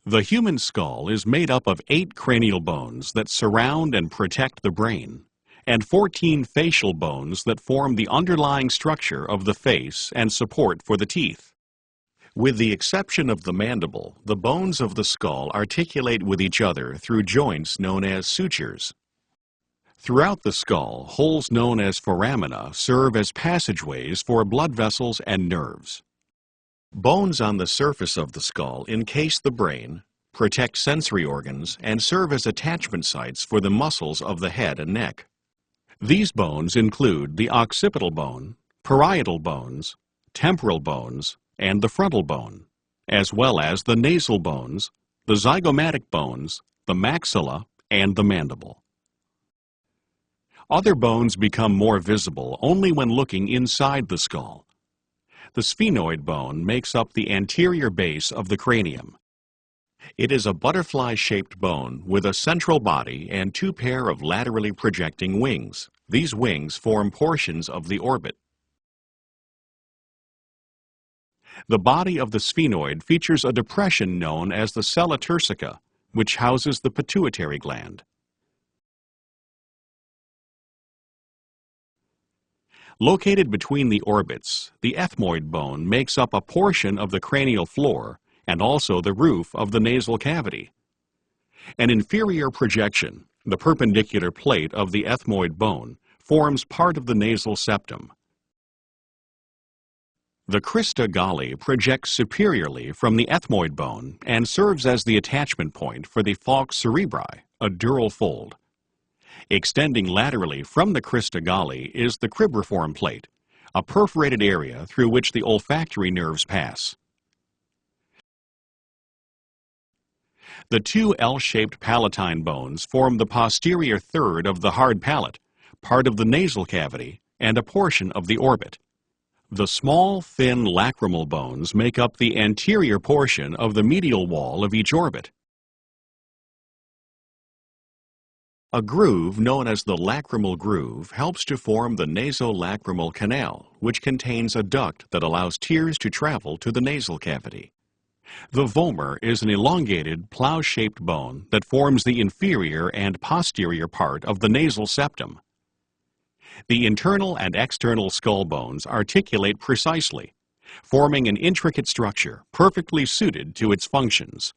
The human skull is made up of 8 cranial bones that surround and protect the brain, and 14 facial bones that form the underlying structure of the face and support for the teeth. With the exception of the mandible, the bones of the skull articulate with each other through joints known as sutures. Throughout the skull, holes known as foramina serve as passageways for blood vessels and nerves. Bones on the surface of the skull encase the brain, protect sensory organs, and serve as attachment sites for the muscles of the head and neck. These bones include the occipital bone, parietal bones, temporal bones, and the frontal bone, as well as the nasal bones, the zygomatic bones, the maxilla, and the mandible. Other bones become more visible only when looking inside the skull. The sphenoid bone makes up the anterior base of the cranium. It is a butterfly-shaped bone with a central body and 2 pair of laterally projecting wings. These wings form portions of the orbit. The body of the sphenoid features a depression known as the sella turcica, which houses the pituitary gland. Located between the orbits, the ethmoid bone makes up a portion of the cranial floor and also the roof of the nasal cavity. An inferior projection, the perpendicular plate of the ethmoid bone, forms part of the nasal septum. The crista galli projects superiorly from the ethmoid bone and serves as the attachment point for the falx cerebri, a dural fold. Extending laterally from the crista galli is the cribriform plate, a perforated area through which the olfactory nerves pass. The 2 L-shaped palatine bones form the posterior third of the hard palate, part of the nasal cavity, and a portion of the orbit. The small, thin lacrimal bones make up the anterior portion of the medial wall of each orbit. A groove known as the lacrimal groove helps to form the nasolacrimal canal, which contains a duct that allows tears to travel to the nasal cavity. The vomer is an elongated, plow-shaped bone that forms the inferior and posterior part of the nasal septum. The internal and external skull bones articulate precisely, forming an intricate structure perfectly suited to its functions.